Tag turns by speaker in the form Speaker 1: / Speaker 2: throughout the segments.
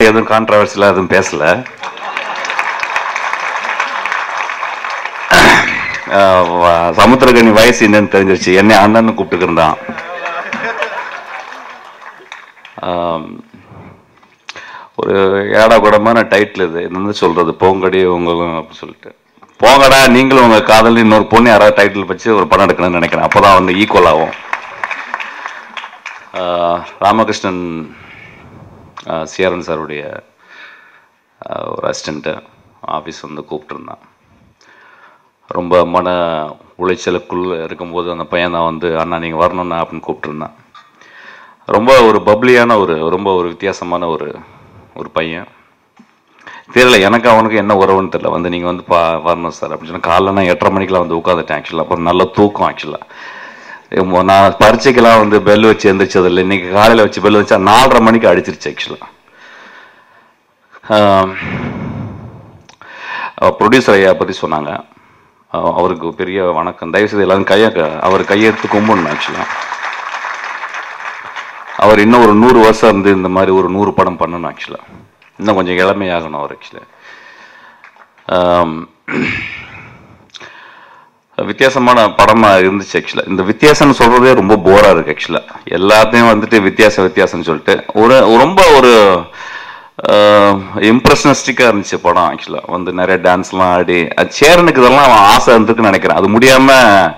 Speaker 1: எதுவும் கான்ட்ரவர்சியலாக எதுவும் பேசலை. சமுத்திரக்கனி வயசு என்னன்னு தெரிஞ்சிருச்சு, என்னை அண்ணன்னு கூப்பிட்டுக்கிருந்தான். ஒரு ஏடா கூடமான டைட்டில் இது என்னன்னு சொல்றது, போங்கடி உங்களும் அப்படின்னு சொல்லிட்டு, போங்கடா நீங்களும் உங்க காதல் இன்னொரு பொண்ணு யாராவது டைட்டில் வச்சு ஒரு படம் எடுக்கணும்னு நினைக்கிறேன். அப்போதான் வந்து ஈக்குவல் ஆகும். ராமகிருஷ்ணன் சிஆர்என் சாருடைய ஒரு அசிஸ்டண்ட்டு ஆஃபீஸ் வந்து கூப்பிட்டுருந்தான். ரொம்ப மன உளைச்சலுக்குள் இருக்கும்போது அந்த பையன் தான் வந்து அண்ணா நீங்கள் வரணுண்ணா அப்படின்னு கூப்பிட்டுருந்தான். ரொம்ப ஒரு பப்ளியான ரொம்ப ஒரு வித்தியாசமான ஒரு பையன். தெரியல எனக்கு அவனுக்கு என்ன உறவுன்னு தெரியல. வந்து நீங்கள் வந்து வரணும் சார் அப்படின்னு சொன்னால் காலைல நான் 8:30 மணிக்கெலாம் வந்து உட்காந்துட்டேன். ஆக்சுவலாக அப்புறம் நல்ல தூக்கம். ஆக்சுவலாக நான் பரீட்சைக்கெல்லாம் வந்து பெல் வச்சு எந்திரிச்சதில்லை. இன்னைக்கு காலையில் வச்சு பெல் வச்சா 4:30 மணிக்கு அடிச்சிருச்சு. ஆக்சுவலாக ப்ரொடியூசர் ஐயா பற்றி சொன்னாங்க. அவருக்கு பெரிய வணக்கம். தயவுசெய்து எல்லாரும் அவர் கையெடுத்து கும்பிடணும். ஆக்சுவலாக அவர் இன்னும் ஒரு 100 வருஷம் இருந்து இந்த மாதிரி ஒரு 100 படம் பண்ணணும். ஆக்சுவலாக இன்னும் கொஞ்சம் இளமையாகணும் அவர். ஆக்சுவலாக வித்தியாசமான படமாக இருந்துச்சு. ஆக்சுவலாக இந்த வித்தியாசம்னு சொல்கிறதே ரொம்ப போராக இருக்குது. ஆக்சுவலாக எல்லாத்தையும் வந்துட்டு வித்தியாசம்னு சொல்லிட்டு ரொம்ப ஒரு இம்ப்ரெஷனிஸ்டிக்காக இருந்துச்சு படம். ஆக்சுவலாக வந்து நிறைய டான்ஸ்லாம் ஆடி சேரனுக்கு இதெல்லாம் அவன் ஆசை இருந்துக்குன்னு நினைக்கிறேன். அது முடியாமல்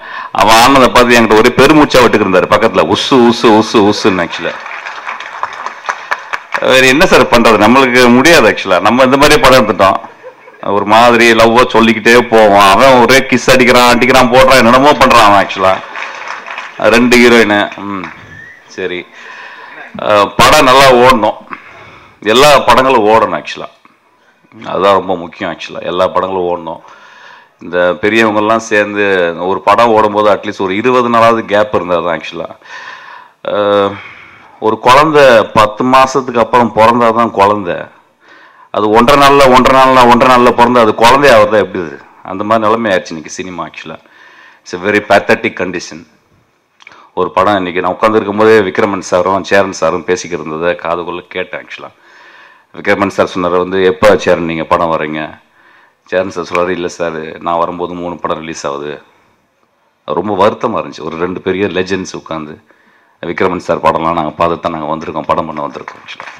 Speaker 1: அவன் ஆனதை பார்த்து என்கிட்ட ஒரே பெருமூச்சா விட்டுக்கு இருந்தார் பக்கத்தில், உசு உசு உசு உசுன்னு. ஆக்சுவலாக வேறு என்ன சார் பண்ணுறது, நம்மளுக்கு முடியாது. ஆக்சுவலாக நம்ம இந்த மாதிரியே படம் எடுத்துட்டோம். ஒரு மாதிரி லவ்வோ சொல்லிக்கிட்டே போவான். அவன் ஒரே கிஸ் அடிக்கிறான் போடுறான், என்னென்னமோ பண்ணுறான் அவன். ஆக்சுவலாக 2 ஹீரோயின். சரி, படம் நல்லா ஓடணும். எல்லா படங்களும் ஓடணும். ஆக்சுவலாக அதுதான் ரொம்ப முக்கியம். ஆக்சுவலாக எல்லா படங்களும் ஓடணும். இந்த பெரியவங்கெல்லாம் சேர்ந்து ஒரு படம் ஓடும்போது அட்லீஸ்ட் ஒரு 20 நாளாவது கேப் இருந்தால் தான். ஆக்சுவலாக ஒரு குழந்தை 10 மாதத்துக்கு அப்புறம் பிறந்தாதான் குழந்தை. அது 1.5 நாளில் பிறந்த அது குழந்தைய ஆகுறதா எப்படி? அந்த மாதிரி நிலைமை ஆயிடுச்சு இன்னைக்கு சினிமா. ஆக்சுவலாக it's a very pathetic condition. ஒரு படம் இன்னைக்கு நான் உட்காந்துருக்கும் போதே விக்ரமன் சாரும் சேரன் சாரும் பேசிக்கிட்டு இருந்ததை காதுக்குள்ளே கேட்டேன். ஆக்சுவலாக விக்ரமன் சார் சொன்னார் வந்து, எப்போ சேரன் நீங்கள் படம் வரீங்க? சேரன் சார் சொல்கிறாரு, இல்லை சார் நான் வரும்போது 3 படம் ரிலீஸ் ஆகுது. ரொம்ப வருத்தமாக இருந்துச்சு. ஒரு 2 பெரிய லெஜெண்ட்ஸ் உட்காந்து விக்ரமன் சார் படம்லாம் நாங்கள் பார்த்து தான் நாங்கள் வந்திருக்கோம், படம் பண்ண வந்திருக்கோம். ஆக்சுவலாக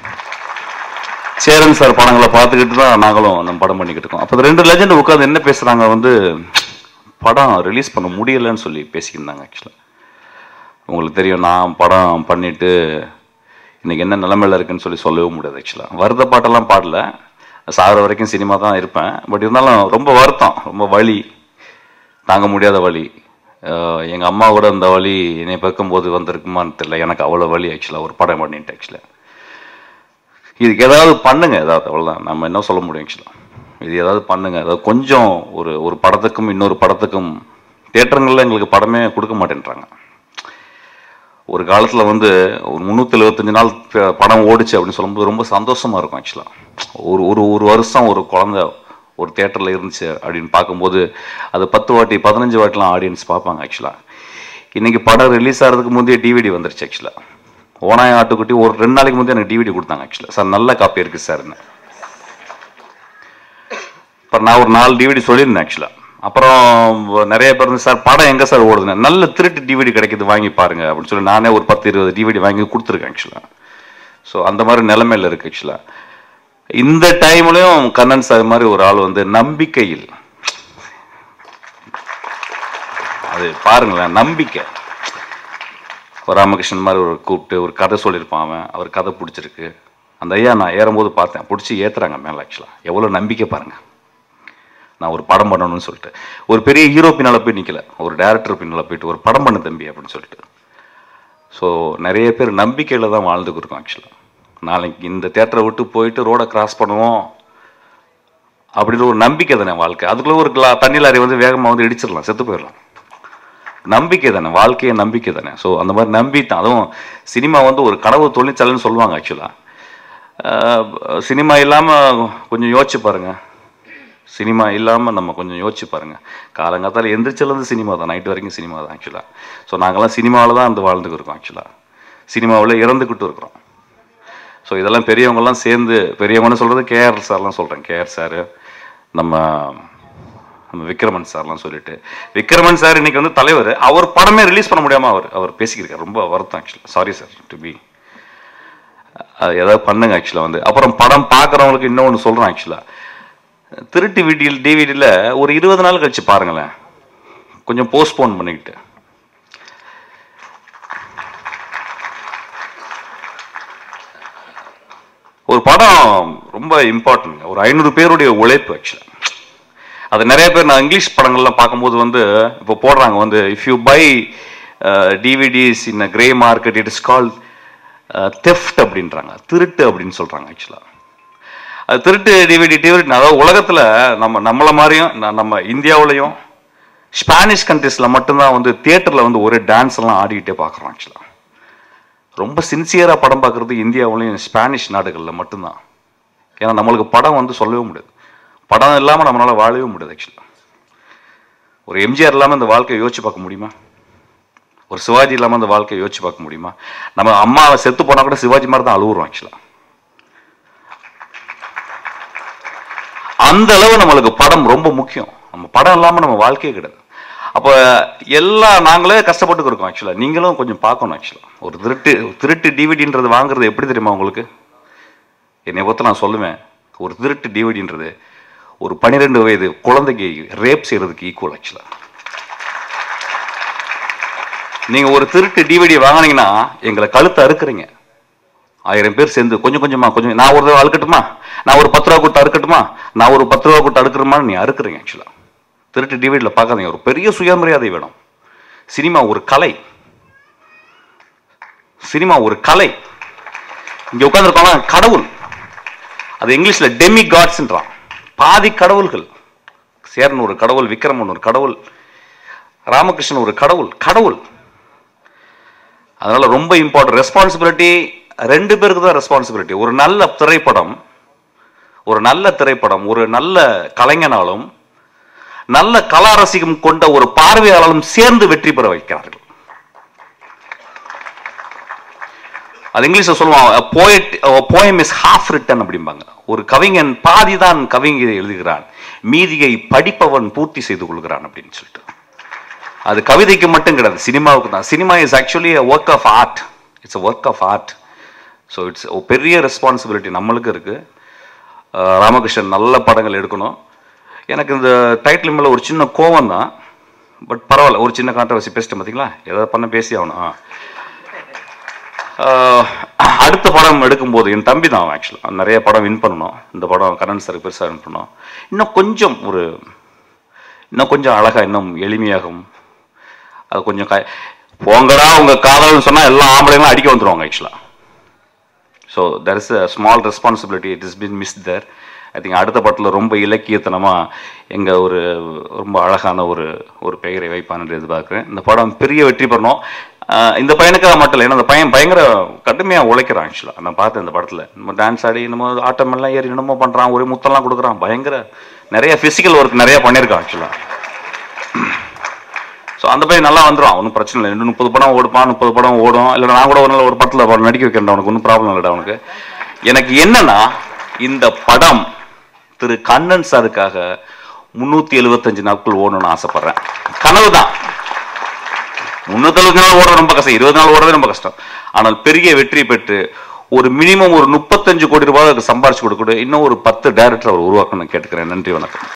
Speaker 1: சேரன் சார் படங்களை பார்த்துக்கிட்டு தான் நாங்களும் நம்ம படம் பண்ணிக்கிட்டு இருக்கோம். அப்போ 2 லெஜெண்ட் உட்காந்து என்ன பேசுகிறாங்க வந்து, படம் ரிலீஸ் பண்ண முடியலைன்னு சொல்லி பேசிக்கிருந்தாங்க. ஆக்சுவலாக உங்களுக்கு தெரியும், நான் படம் பண்ணிவிட்டு இன்றைக்கி என்ன நிலைமையில் இருக்குன்னு சொல்லவே முடியாது. ஆக்சுவலாக வருத பாட்டெல்லாம் பாடல, சாகிற வரைக்கும் சினிமா தான் இருப்பேன். பட் இருந்தாலும் ரொம்ப வருத்தம், ரொம்ப வலி, தாங்க முடியாத வலி. எங்கள் அம்மா கூட இந்த வலி என்னை பார்க்கும்போது வந்திருக்குமான்னு தெரியல. எனக்கு அவ்வளோ வலி. ஆக்சுவலாக ஒரு படம் பண்ணிட்டு ஆக்சுவலாக இதுக்கு ஏதாவது பண்ணுங்க, ஏதாவது, அவ்வளோதான் நம்ம என்ன சொல்ல முடியும். ஆக்சுவலாக இது ஏதாவது பண்ணுங்க. அதாவது கொஞ்சம் ஒரு படத்துக்கும் இன்னொரு படத்துக்கும் தியேட்டருங்களில் எங்களுக்கு படமே கொடுக்க மாட்டேன்றாங்க. ஒரு காலத்தில் வந்து ஒரு 375 நாள் படம் ஓடிச்சு அப்படின்னு சொல்லும்போது ரொம்ப சந்தோஷமாக இருக்கும். ஆக்சுவலாக ஒரு வருஷம் ஒரு குழந்தை ஒரு தியேட்டரில் இருந்துச்சு அப்படின்னு பார்க்கும்போது அது 10 வாட்டி 15 வாட்டிலாம் ஆடியன்ஸ் பார்ப்பாங்க. ஆக்சுவலாக இன்றைக்கி படம் ரிலீஸ் ஆகிறதுக்கு முந்தைய டிவிடி வந்துருச்சு. ஆக்சுவலாக ஓனாய் ஆட்டுக்குட்டி ஒரு 2 நாளைக்கு முந்தைய எனக்கு டிவிடி கொடுத்தாங்க. ஆக்சுவலாக சார் நல்ல காப்பி இருக்குது சார்ன்னு. இப்போ நான் ஒரு 4 டிவிடி சொல்லியிருந்தேன். ஆக்சுவலாக அப்புறம் நிறைய பேர் வந்து, சார் படம் எங்கே சார் ஓடுதுன்னு, நல்ல திருட்டு டிவிடி கிடைக்கிது வாங்கி பாருங்க அப்படின்னு சொல்லி நானே ஒரு 10-20 டிவிடி வாங்கி கொடுத்துருக்கேன். ஆக்சுவலாக ஸோ அந்த மாதிரி நிலைமையில் இருக்குது. ஆக்சுவலாக இந்த டைம்லையும் கண்ணன் சார் மாதிரி ஒரு ஆள் வந்து நம்பிக்கையில், அது பாருங்களேன், நம்பிக்கை. ராமகிருஷ்ணன் மாதிரி ஒரு கூப்பிட்டு ஒரு கதை சொல்லியிருப்பான். அவர் கதை பிடிச்சிருக்கு. அந்த ஐயா நான் ஏறும்போது பார்த்தேன், பிடிச்சி ஏற்றுறாங்க மேலே. ஆக்சுவலாக எவ்வளோ நம்பிக்கை பாருங்கள். நான் ஒரு படம் பண்ணணும்னு சொல்லிட்டு ஒரு பெரிய ஹீரோ பின்னால் போய் நிற்கல, ஒரு டேரக்டர் பின்னால் போயிட்டு ஒரு படம் பண்ண தம்பி அப்படின்னு சொல்லிட்டு. ஸோ நிறைய பேர் நம்பிக்கையில் தான் வாழ்ந்துக்கிருக்கோம். ஆக்சுவலாக நாளைக்கு இந்த தியேட்டரை விட்டு போயிட்டு ரோடை கிராஸ் பண்ணுவோம் அப்படின்னு ஒரு நம்பிக்கை தானே வாழ்க்கை. அதுக்குள்ளே ஒரு தண்ணி லாரி வந்து வேகமாக வந்து இடிச்சிடலாம், செத்து போயிடலாம். நம்பிக்கை தானே வாழ்க்கையே, நம்பிக்கை தானே. ஸோ அந்த மாதிரி நம்பி தான். அதுவும் சினிமா வந்து ஒரு கனவு தொழிற்சாலைன்னு சொல்லுவாங்க. ஆக்சுவலாக சினிமா இல்லாமல் கொஞ்சம் யோசிச்சு பாருங்கள். சினிமா இல்லாமல் நம்ம கொஞ்சம் யோசிச்சு பாருங்கள். காலங்காத்தால் எந்திரிச்சிலேருந்து சினிமா தான், நைட்டு வரைக்கும் சினிமா தான். ஆக்சுவலாக ஸோ நாங்கள்லாம் சினிமாவில் தான் வந்து வாழ்ந்துக்கிட்டு இருக்கோம். ஆக்சுவலாக சினிமாவில் இறந்துக்கிட்டு இருக்கிறோம். ஸோ இதெல்லாம் பெரியவங்கெல்லாம் சேர்ந்து, பெரியவங்கன்னு சொல்கிறது கேஆர் சார்லாம் சொல்கிறேன், கேஆர் சார், நம்ம விக்ரமன் சார்லாம் சொல்லிட்டு, விக்ரமன் சார் இன்னைக்கு வந்து தலைவர், அவர் படமே ரிலீஸ் பண்ண முடியாமல் அவர் பேசிக்கிருக்கார். ரொம்ப வருத்தம் ஆக்சுவலாக. சாரி சார் டு பி, அது ஏதாவது பண்ணுங்க ஆக்சுவலாக வந்து. அப்புறம் படம் பார்க்குறவங்களுக்கு இன்னொன்று சொல்கிறேன் ஆக்சுவலாக, திருட்டு டிவிடியில் ஒரு 20 நாள் கழிச்சு பாருங்களேன், கொஞ்சம் போஸ்ட்போன் பண்ணிக்கிட்டு. ஒரு படம் ரொம்ப இம்பார்ட்டன்ட், ஒரு 500 பேருடைய உழைப்பு ஆக்சுவலாக. அது நிறைய பேர் நான் இங்கிலீஷ் படங்கள்லாம் பார்க்கும்போது வந்து இப்போ போடுறாங்க வந்து, if you buy DVDs in a grey market it is called theft அப்படின்றாங்க, திருட்டு அப்படின்னு சொல்கிறாங்க ஆக்சுவலாக. அது திருட்டு டிவிடி, அதாவது உலகத்தில் நம்மளை மாதிரியும் நம்ம இந்தியாவிலையும் ஸ்பானிஷ் கண்ட்ரீஸில் மட்டும்தான் வந்து தியேட்டரில் வந்து ஒரே டான்ஸ் எல்லாம் ஆடிக்கிட்டே பார்க்குறோம் ஆக்சுவலாக. ரொம்ப சின்சியராக படம் பார்க்குறது இந்தியாவிலையும் ஸ்பானிஷ் நாடுகளில் மட்டும்தான். ஏன்னா நம்மளுக்கு படம் வந்து சொல்லவே முடியாது, படம் இல்லாமல் நம்மளால் வாழவே முடியாது ஆக்சுவலாக. ஒரு எம்ஜிஆர் இல்லாமல் இந்த வாழ்க்கையை யோசிச்சு பார்க்க முடியுமா? ஒரு சிவாஜி இல்லாமல் அந்த வாழ்க்கையை யோசிச்சு பார்க்க முடியுமா? நம்ம அம்மாவை செத்து போனால் கூட சிவாஜி மாதிரி தான் அழுவுறோம் ஆக்சுவலாக. அந்த அளவு நம்மளுக்கு படம் ரொம்ப முக்கியம். நம்ம படம் இல்லாமல் நம்ம வாழ்க்கையே கிடையாது. அப்போ எல்லாம் நாங்களே கஷ்டப்பட்டு இருக்கோம் ஆக்சுவலாக. நீங்களும் கொஞ்சம் பார்க்கணும் ஆக்சுவலாக. ஒரு திருட்டு டிவிடின்றது வாங்குறது எப்படி தெரியுமா உங்களுக்கு? என்னை பொறுத்த நான் சொல்லுவேன், ஒரு திருட்டு டிவிடின்றது ஒரு 12 வயது குழந்தைக்கு ரேப் செய்யறதுக்கு ஈக்குவல் ஆக்சுவலாக. நீங்க ஒரு திருட்டு டிவிடி வாங்கினீங்கன்னா எங்களை கழுத்தை அறுக்குறீங்க. 1000 பேர் சேர்ந்து கொஞ்சம் கொஞ்சமா நான் ஒரு அறுக்கட்டுமா, நான் ஒரு 10 ரூபா கொடுத்து அறுக்கட்டுமா, நான் ஒரு 10 ரூபா கொடுத்து அறுக்கிறோமான்னு நீ அறுக்குறீங்க ஆக்சுவலா. திருட்டு டிவிடியில் பார்க்காதீங்க. ஒரு பெரிய சுயமரியாதை வேணும். சினிமா ஒரு கலை, சினிமா ஒரு கலை. இங்க உட்கார்ந்துருக்கோம்னா கடவுள், அது இங்கிலீஷ்ல டெமி காட்ஸ்ன்றான், பாதி கடவுள்கள். சேரன் ஒரு கடவுள், விக்ரமன் ஒரு கடவுள், ராமகிருஷ்ணன் ஒரு கடவுள். கடவுள் அதனால ரொம்ப இம்பார்ட்டன்ட். ரெஸ்பான்சிபிலிட்டி 2 பேருக்கு தான் ரெஸ்பான்சிபிலிட்டி. ஒரு நல்ல திரைப்படம், ஒரு நல்ல கலைஞனாலும் நல்ல கலா ரசிகம் கொண்ட ஒரு பார்வையாளரும் சேர்ந்து வெற்றி பெற வைக்கிறார்கள். அது இங்கிலீஷ்ல சொல்லுவாங்க, poem is half written அப்படிம்பாங்க. ஒரு கவிஞன் பாதிதான் கவிஞரை எழுதுகிறான், மீதியை படிப்பவன் பூர்த்தி செய்து கொள்கிறான் அப்படின்னு சொல்லிட்டு. அது கவிதைக்கு மட்டும் கிடையாது, சினிமாவுக்கு தான். Cinema is actually a work of art. It's a work of art. So it's பெரிய ரெஸ்பான்சிபிலிட்டி நம்மளுக்கு இருக்கு. ராமகிருஷ்ணன் நல்ல படங்கள் எடுக்கணும். எனக்கு இந்த டைட்டில் மேலே ஒரு சின்ன கோவம் தான், பட் பரவாயில்ல. ஒரு சின்ன கான்ட்ரவர்சி பேசிட்டேன் பார்த்தீங்களா, ஏதாவது பண்ண பேசி ஆகணும். அடுத்த படம் எடுக்கும்போது என் தம்பி தான் ஆக்சுவலாக நிறைய படம் வின் பண்ணணும். இந்த படம் கரண் சார் பெருசாக வின் பண்ணணும். இன்னும் கொஞ்சம் அழகாக, இன்னும் எளிமையாகும். அது கொஞ்சம் போங்கடா உங்க காதல்னு சொன்னால் எல்லா ஆம்பளைங்களும் அடிக்க வந்துடுவாங்க ஆக்சுவலாக. So there is a small responsibility, it has been missed there. I think அடுத்த படத்தில் ரொம்ப இலக்கியத்தனமாக எங்கள் ரொம்ப அழகான ஒரு பெயரை வைப்பான்னு எதிர்பார்க்குறேன். இந்த படம் பெரிய வெற்றி பெறணும். இந்த பையனுக்காக மட்டும் இல்லை, ஏன்னா அந்த பையன் பயங்கர கடுமையாக உழைக்கிறான் ஆக்சுவலாக. நான் பார்த்தேன் இந்த படத்தில். நம்ம டான்ஸ் ஆடி, நம்ம ஆட்டமெல்லாம் ஏறி என்னமோ பண்ணுறான், ஒரே முத்தெல்லாம் கொடுக்குறான், பயங்கர நிறைய ஃபிசிக்கல் ஒர்க் நிறையா பண்ணியிருக்கான் ஆக்சுவலாக. ஸோ அந்த பையன் நல்லா வந்துடும், ஒன்றும் பிரச்சனை இல்லை. 30 படம் ஓடுப்பான், 30 படம் ஓடும். இல்லை நான் கூட ஒரு படத்தில் நடிக்க வைக்கிறேன், அவனுக்கு ஒன்றும் ப்ராப்ளம் இல்லைடா அவனுக்கு. எனக்கு என்னன்னா, இந்த படம் திரு கண்ணன் சாருக்காக 375 நாட்கள் ஓடணும்னு ஆசைப்படுறேன். கனவு தான். 375 நாள் ஓடுறது ரொம்ப கஷ்டம், 20 நாள் ஓடுறது ரொம்ப கஷ்டம். ஆனால் பெரிய வெற்றி பெற்று ஒரு மினிமம் ஒரு 35 கோடி ரூபாய் சம்பாரிச்சு கொடுக்க, இன்னும் ஒரு 10 டைரக்டர் அவர் உருவாக்கணும்னு கேட்டுக்கிறேன். நன்றி, வணக்கம்.